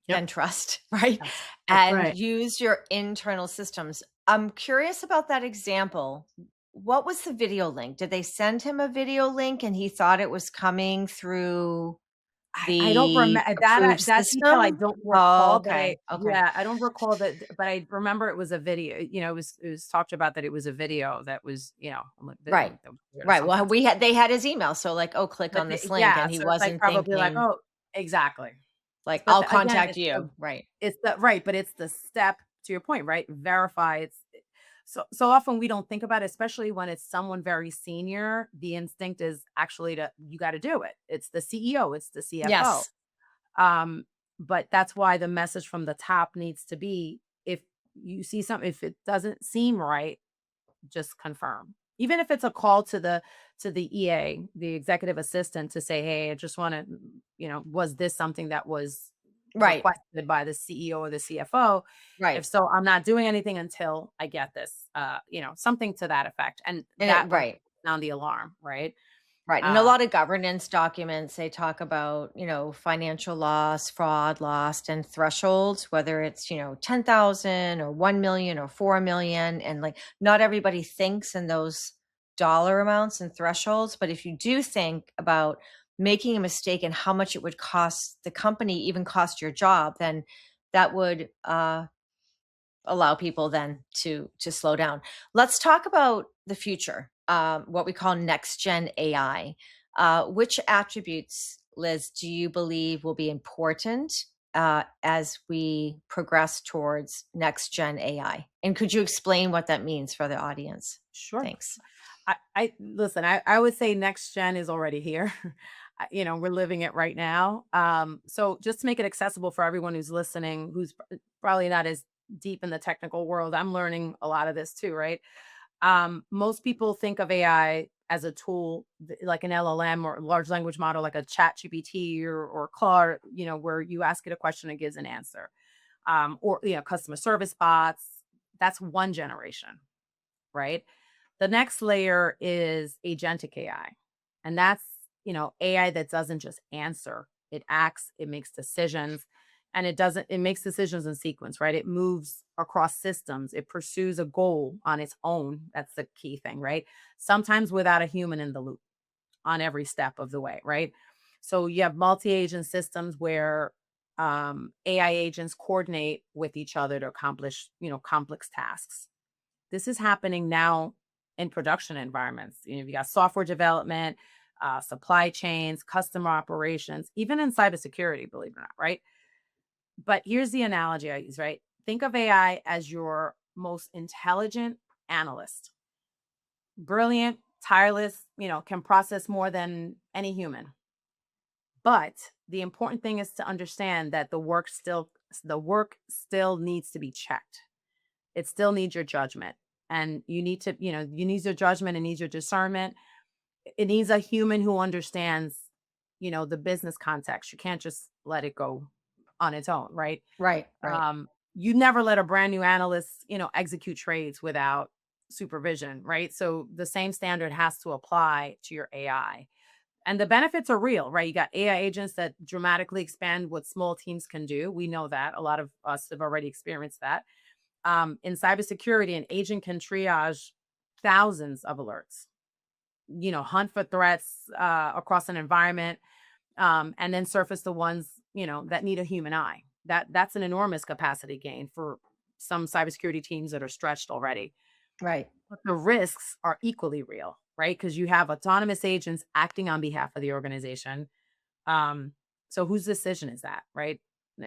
[SPEAKER 2] yep.
[SPEAKER 1] then trust, right?
[SPEAKER 2] That's
[SPEAKER 1] And
[SPEAKER 2] right.
[SPEAKER 1] use your internal systems. I'm curious about that example. What was the video link? Did they send him a video link and he thought it was coming through
[SPEAKER 2] I don't
[SPEAKER 1] the
[SPEAKER 2] remember that
[SPEAKER 1] approved
[SPEAKER 2] that detail I
[SPEAKER 1] system?
[SPEAKER 2] don't
[SPEAKER 1] Oh,
[SPEAKER 2] recall, but
[SPEAKER 1] okay. Okay.
[SPEAKER 2] I don't recall that, but I remember it was a video, it was talked about that it was a video that was, I'm like,
[SPEAKER 1] Right.
[SPEAKER 2] that was weird or
[SPEAKER 1] Right. Well,
[SPEAKER 2] something.
[SPEAKER 1] they had his email. So like, oh, click
[SPEAKER 2] But
[SPEAKER 1] on this link.
[SPEAKER 2] yeah,
[SPEAKER 1] And he
[SPEAKER 2] so it's like
[SPEAKER 1] wasn't
[SPEAKER 2] probably like,
[SPEAKER 1] thinking
[SPEAKER 2] oh, exactly.
[SPEAKER 1] like,
[SPEAKER 2] But
[SPEAKER 1] I'll
[SPEAKER 2] again,
[SPEAKER 1] contact you. Right.
[SPEAKER 2] it's the right, but it's the step to your point, right? Verify. So often we don't think about it, especially when it's someone very senior. The instinct is actually to you got to do it. It's the CEO, it's the CFO.
[SPEAKER 1] Yes.
[SPEAKER 2] Um, but that's why the message from the top needs to be if you see something, if it doesn't seem right, just confirm. Even if it's a call to the EA, the executive assistant to say, hey, I just want to, was this something that was
[SPEAKER 1] Right.
[SPEAKER 2] requested by the CEO or the CFO? If
[SPEAKER 1] Right.
[SPEAKER 2] so, I'm not doing anything until I get this, something to that effect. And
[SPEAKER 1] And
[SPEAKER 2] that will
[SPEAKER 1] right.
[SPEAKER 2] sound the alarm, right?
[SPEAKER 1] Right. And a
[SPEAKER 2] Uh,
[SPEAKER 1] lot of governance documents, they talk about, financial loss, fraud, lost, and thresholds, whether it's, 10,000 or 1 million or 4 million. And like, not everybody thinks in those dollar amounts and thresholds. But if you do think about making a mistake and how much it would cost the company, even cost your job, then that would allow people then to slow down. Let's talk about the future, what we call next gen AI. Which attributes, Liz, do you believe will be important as we progress towards next gen AI? And could you explain what that means for the audience?
[SPEAKER 2] sure.
[SPEAKER 1] Thanks.
[SPEAKER 2] I listen, I would say next gen is already here. We're living it right now. So just to make it accessible for everyone who's listening, who's probably not as deep in the technical world, I'm learning a lot of this too, right? Most people think of AI as a tool like an LLM or large language model, like a chat GPT or Claude, where you ask it a question and it gives an answer. Or, customer service bots. That's one generation, right? The next layer is agentic AI. And that's, AI that doesn't just answer, it acts, it makes decisions, and it makes decisions in sequence, right? It moves across systems, it pursues a goal on its own. That's the key thing, right? Sometimes without a human in the loop on every step of the way, right? So you have multi agent systems where AI agents coordinate with each other to accomplish, complex tasks. This is happening now in production environments. You got software development, supply chains, customer operations, even in cybersecurity, believe it or not, right? But here's the analogy I use, right? Think of AI as your most intelligent analyst. Brilliant, tireless, can process more than any human. But the important thing is to understand that the work still needs to be checked. It still needs your judgment. And you need your judgment, it needs your discernment. It needs a human who understands, the business context. You can't just let it go on its own, right?
[SPEAKER 1] Right, right,
[SPEAKER 2] Um, you never let a brand new analyst, execute trades without supervision, right? So the same standard has to apply to your AI. And the benefits are real, right? You got AI agents that dramatically expand what small teams can do. We know that. A lot of us have already experienced that. In cybersecurity, an agent can triage thousands of alerts, hunt for threats across an environment, and then surface the ones, that need a human eye. That's an enormous capacity gain for some cybersecurity teams that are stretched already.
[SPEAKER 1] right.
[SPEAKER 2] But the risks are equally real, right? Because you have autonomous agents acting on behalf of the organization. Um, so whose decision is that, right?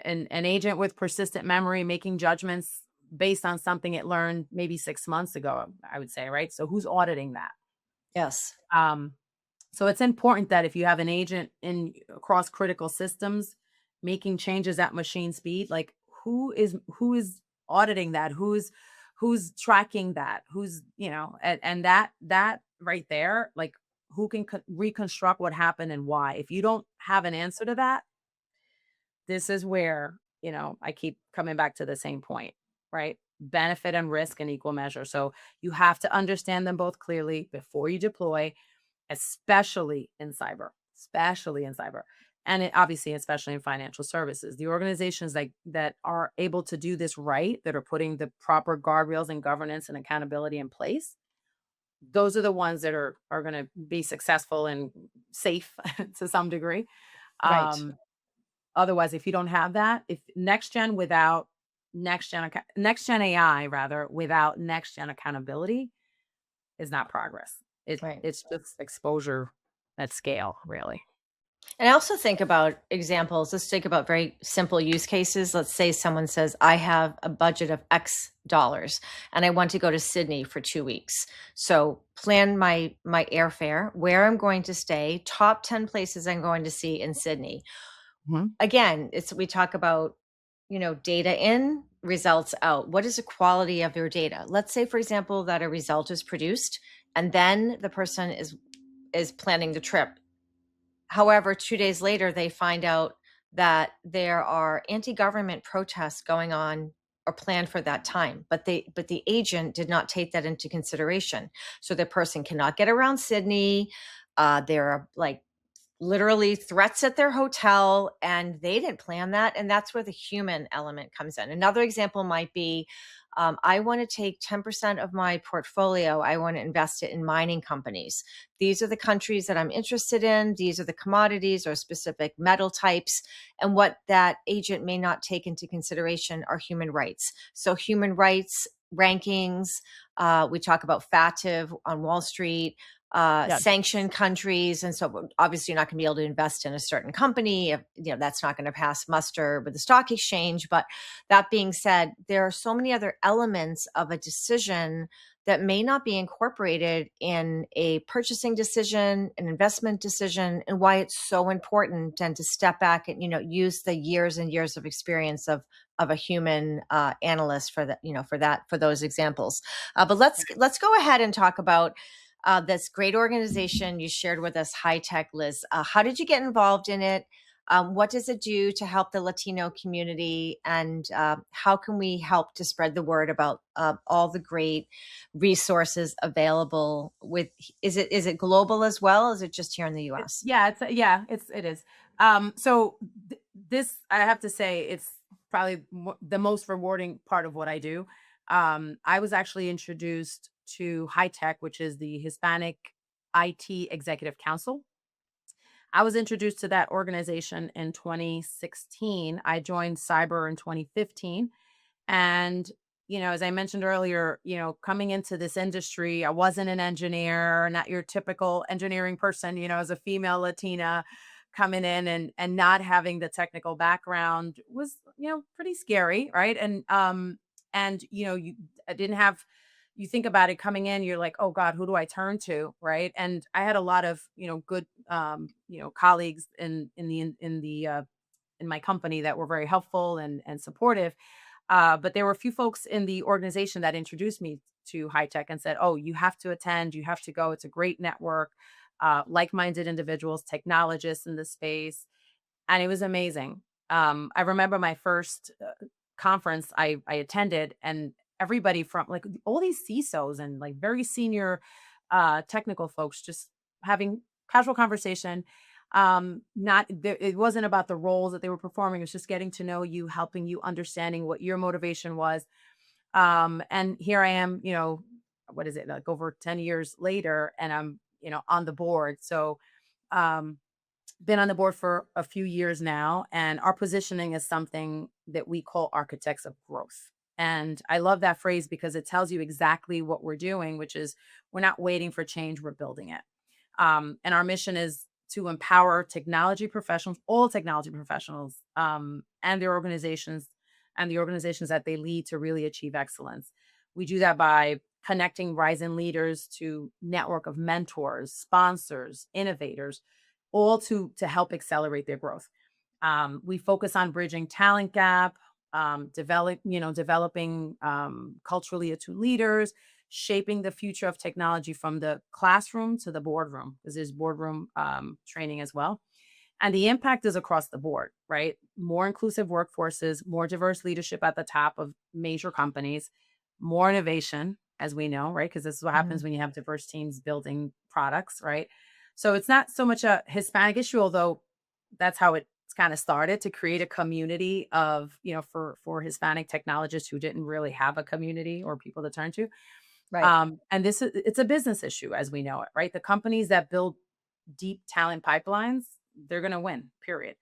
[SPEAKER 2] An agent with persistent memory making judgments based on something it learned maybe 6 months ago, I would say, right? So who's auditing that?
[SPEAKER 1] Yes,
[SPEAKER 2] Um, so it's important that if you have an agent in across critical systems making changes at machine speed, like who is auditing that? Who's tracking that? Who's, and that right there, like who can reconstruct what happened and why? If you don't have an answer to that, this is where, I keep coming back to the same point, right? Benefit and risk in equal measure. So you have to understand them both clearly before you deploy, especially in cyber. And obviously, especially in financial services, the organizations that are able to do this right, that are putting the proper guardrails and governance and accountability in place, those are the ones that are going to be successful and safe to some degree.
[SPEAKER 1] right,
[SPEAKER 2] Um, Otherwise, if you don't have that, if next gen AI rather without next gen accountability is not progress.
[SPEAKER 1] right.
[SPEAKER 2] It's just exposure at scale, really.
[SPEAKER 1] And I also think about examples. Let's think about very simple use cases. Let's say someone says, I have a budget of X dollars and I want to go to Sydney for 2 weeks. So plan my airfare, where I'm going to stay, top 10 places I'm going to see in Sydney.
[SPEAKER 2] Mhm.
[SPEAKER 1] Again, we talk about, data in, results out. What is the quality of your data? Let's say, for example, that a result is produced and then the person is planning the trip. However, 2 days later, they find out that there are anti-government protests going on or planned for that time, but the agent did not take that into consideration. So the person cannot get around Sydney. There are like literally threats at their hotel, and they didn't plan that. And that's where the human element comes in. Another example might be, I want to take 10% of my portfolio, I want to invest it in mining companies. These are the countries that I'm interested in, these are the commodities or specific metal types, and what that agent may not take into consideration are human rights. So human rights rankings, we talk about FATF on Wall Street,
[SPEAKER 2] Yeah.
[SPEAKER 1] sanctioned countries. And so obviously you're not going to be able to invest in a certain company if, that's not going to pass muster with the stock exchange. But that being said, there are so many other elements of a decision that may not be incorporated in a purchasing decision, an investment decision, and why it's so important and to step back and, use the years and years of experience of a human analyst for that, for those examples. But let's go ahead and talk about this great organization you shared with us, High Tech, Liz. How did you get involved in it? What does it do to help the Latino community? And how can we help to spread the word about all the great resources available? Is it global as well? Or is it just here in the U.S.?
[SPEAKER 2] It is. So this, I have to say, it's probably the most rewarding part of what I do. I was actually introduced to High Tech, which is the Hispanic IT Executive Council. I was introduced to that organization in 2016. I joined cyber in 2015. And, as I mentioned earlier, coming into this industry, I wasn't an engineer, not your typical engineering person, as a female Latina coming in and not having the technical background was, pretty scary. Right. And, I didn't have, you think about it coming in, you're like, oh God, who do I turn to? Right. And I had a lot of, good, colleagues in my company that were very helpful and supportive. But there were a few folks in the organization that introduced me to high tech and said, "Oh, you have to attend. You have to go. It's a great network, like-minded individuals, technologists in the space." And it was amazing. I remember my first conference I attended, and everybody from like all these CISOs and like very senior technical folks just having casual conversation. Not there, it wasn't about the roles that they were performing. It was just getting to know you, helping you, understanding what your motivation was. And here I am, what is it, like over 10 years later, and I'm, on the board. So um been on the board for a few years now, and our positioning is something that we call architects of growth. And I love that phrase because it tells you exactly what we're doing, which is we're not waiting for change, we're building it. And our mission is to empower technology professionals, all technology professionals, and their organizations and the organizations that they lead to really achieve excellence. We do that by connecting rising leaders to network of mentors, sponsors, innovators, all to help accelerate their growth. We focus on bridging talent gap, developing culturally attuned leaders, shaping the future of technology from the classroom to the boardroom, because there's boardroom training as well. And the impact is across the board, right? More inclusive workforces, more diverse leadership at the top of major companies, more innovation, as we know, right? Because this is what happens
[SPEAKER 1] Mhm.
[SPEAKER 2] when you have diverse teams building products, right? So it's not so much a Hispanic issue, although that's how it's kind of started, to create a community of, for Hispanic technologists who didn't really have a community or people to turn to.
[SPEAKER 1] Right.
[SPEAKER 2] And it's a business issue as we know it, right? The companies that build deep talent pipelines, they're going to win, period.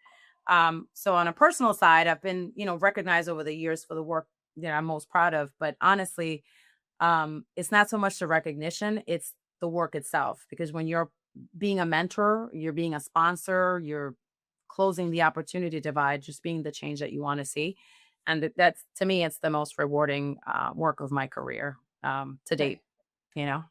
[SPEAKER 2] So on a personal side, I've been, recognized over the years for the work that I'm most proud of. But honestly, it's not so much the recognition, it's the work itself. Because when you're being a mentor, you're being a sponsor, you're closing the opportunity divide, just being the change that you want to see. And that's, to me, it's the most rewarding work of my career to
[SPEAKER 1] Right.
[SPEAKER 2] date, you know?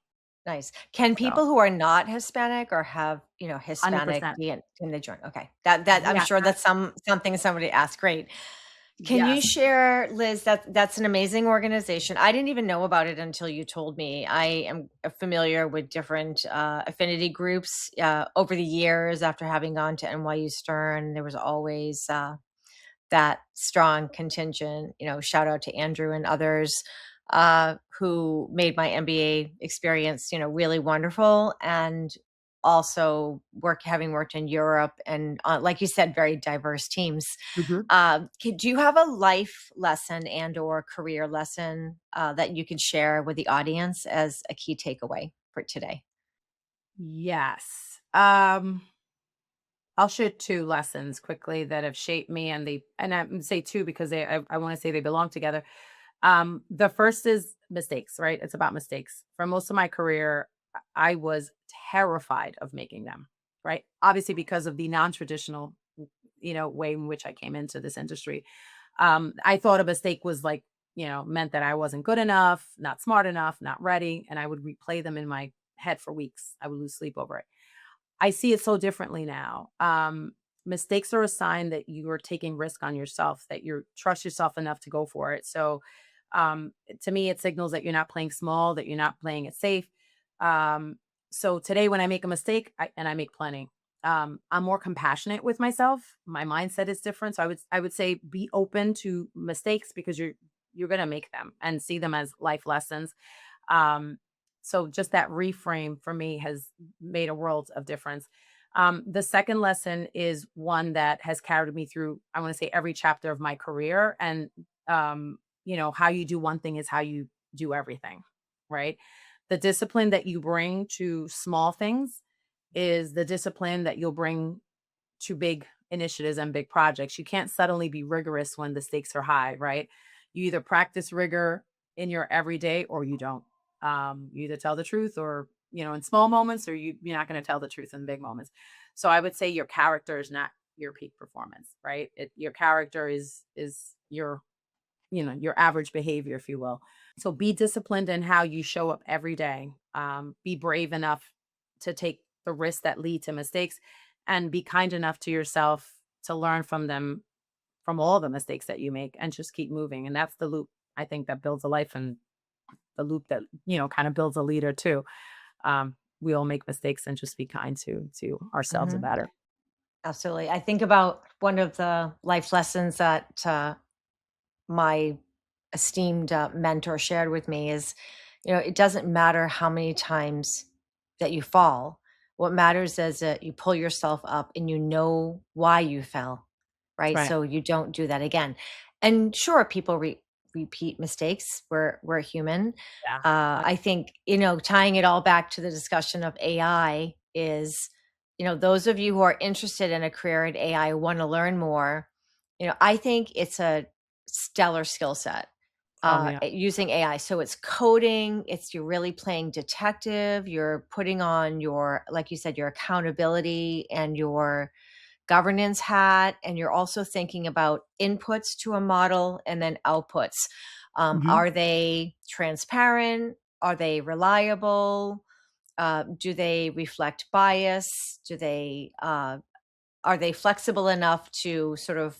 [SPEAKER 1] Nice. Can
[SPEAKER 2] So
[SPEAKER 1] people who are not Hispanic or have, Hispanic
[SPEAKER 2] 100%.
[SPEAKER 1] DNA, can they join? Okay. That I'm
[SPEAKER 2] Yeah.
[SPEAKER 1] sure that's something somebody asked. Great. Can you
[SPEAKER 2] Yes.
[SPEAKER 1] share, Liz, that's an amazing organization. I didn't even know about it until you told me. I am familiar with different affinity groups over the years after having gone to NYU Stern. There was always that strong contingent, shout out to Andrew and others who made my MBA experience, really wonderful. And also having worked in Europe and, like you said, very diverse teams.
[SPEAKER 2] Mhm.
[SPEAKER 1] Do you have a life lesson and or career lesson that you can share with the audience as a key takeaway for today?
[SPEAKER 2] Yes. I'll share two lessons quickly that have shaped me, and I say two because I want to say they belong together. The first is mistakes, right? It's about mistakes. For most of my career, I was terrified of making them, right? Obviously, because of the non-traditional, way in which I came into this industry. I thought a mistake was like, meant that I wasn't good enough, not smart enough, not ready. And I would replay them in my head for weeks. I would lose sleep over it. I see it so differently now. Mistakes are a sign that you are taking risk on yourself, that you trust yourself enough to go for it. So, to me, it signals that you're not playing small, that you're not playing it safe. Um, so today, when I make a mistake, and I make plenty, I'm more compassionate with myself. My mindset is different. So I would say be open to mistakes because you're gonna make them and see them as life lessons. Um, so just that reframe for me has made a world of difference. The second lesson is one that has carried me through, I want to say, every chapter of my career. And, how you do one thing is how you do everything, right? The discipline that you bring to small things is the discipline that you'll bring to big initiatives and big projects. You can't suddenly be rigorous when the stakes are high, right? You either practice rigor in your everyday or you don't. You either tell the truth or, in small moments, or you're not going to tell the truth in big moments. So I would say your character is not your peak performance, right? Your character is your, your average behavior, if you will. So be disciplined in how you show up every day. Be brave enough to take the risks that lead to mistakes, and be kind enough to yourself to learn from them, from all the mistakes that you make, and just keep moving. And that's the loop, I think, that builds a life, and the loop that, kind of builds a leader too. We all make mistakes, and just be kind to ourselves about it.
[SPEAKER 1] Absolutely. I think about one of the life lessons that my esteemed mentor shared with me is, it doesn't matter how many times that you fall. What matters is that you pull yourself up and you know why you fell, right?
[SPEAKER 2] Right.
[SPEAKER 1] So you don't do that again. And sure, people repeat mistakes. We're human.
[SPEAKER 2] Yeah.
[SPEAKER 1] I think, tying it all back to the discussion of AI is, those of you who are interested in a career in AI, want to learn more, I think it's a stellar skill set.
[SPEAKER 2] Yeah.
[SPEAKER 1] Using AI. So it's coding, you're really playing detective, you're putting on your, like you said, your accountability and your governance hat, and you're also thinking about inputs to a model and then outputs.
[SPEAKER 2] Mhm.
[SPEAKER 1] Are they transparent? Are they reliable? Do they reflect bias? Are they flexible enough to sort of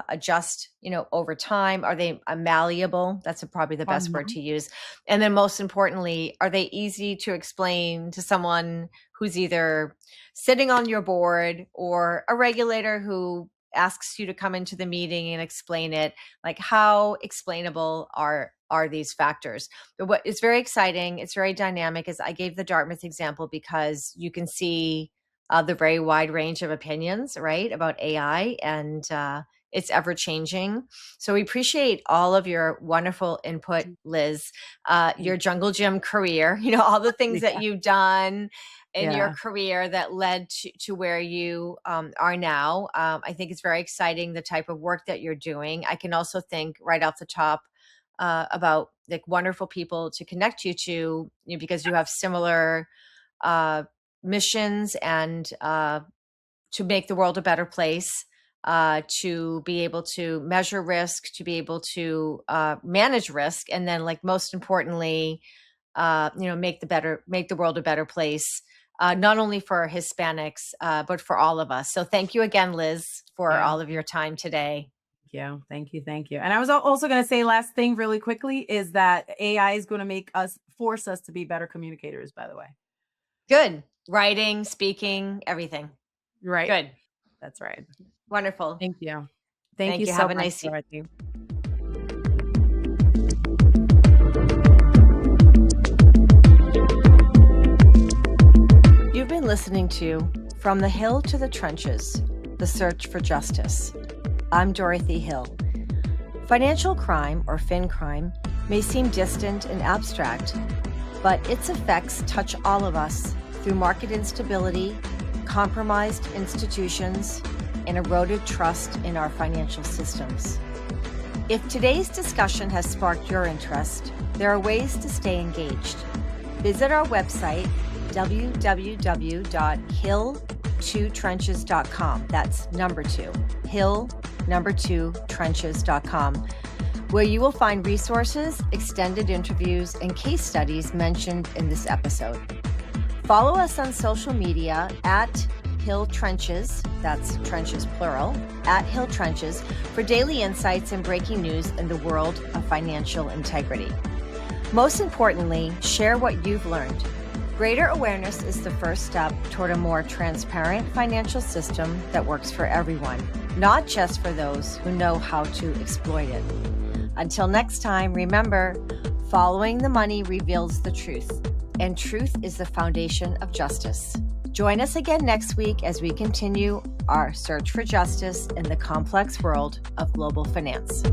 [SPEAKER 1] adjust, over time? Are they malleable? That's probably the best word to use. And then most importantly, are they easy to explain to someone who's either sitting on your board or a regulator who asks you to come into the meeting and explain it? Like, how explainable are these factors? But what is very exciting, it's very dynamic, is I gave the Dartmouth example because you can see the very wide range of opinions, right, about AI, and it's ever changing. So we appreciate all of your wonderful input, Liz, your jungle gym career, all the things that you've done in your career that led to where you are now. I think it's very exciting, the type of work that you're doing. I can also think right off the top about like wonderful people to connect you to, because you have similar missions, and to make the world a better place, to be able to measure risk, to be able to manage risk, and then, like, most importantly, make the world a better place, not only for Hispanics, but for all of us. So thank you again, Liz, for all of your time today.
[SPEAKER 2] Yeah. Thank you. Thank you. And I was also going to say, last thing really quickly, is that AI is going to force us to be better communicators, by the way.
[SPEAKER 1] Good. Writing, speaking, everything.
[SPEAKER 2] Right.
[SPEAKER 1] Good.
[SPEAKER 2] That's right.
[SPEAKER 1] Wonderful.
[SPEAKER 2] Thank you. Thank you so
[SPEAKER 1] Have a
[SPEAKER 2] much,
[SPEAKER 1] nice
[SPEAKER 2] Dorothy.
[SPEAKER 1] You've been listening to From the Hill to the Trenches, The Search for Justice. I'm Dorothy Hill. Financial crime, or fin crime, may seem distant and abstract, but its effects touch all of us through market instability, compromised institutions, and eroded trust in our financial systems. If today's discussion has sparked your interest, there are ways to stay engaged. Visit our website, www.hill2trenches.com. That's number 2, hill2trenches.com, where you will find resources, extended interviews, and case studies mentioned in this episode. Follow us on social media at Hill Trenches, that's trenches plural, at Hill Trenches, for daily insights and breaking news in the world of financial integrity. Most importantly, share what you've learned. Greater awareness is the first step toward a more transparent financial system that works for everyone, not just for those who know how to exploit it. Until next time, remember, following the money reveals the truth, and truth is the foundation of justice. Join us again next week as we continue our search for justice in the complex world of global finance.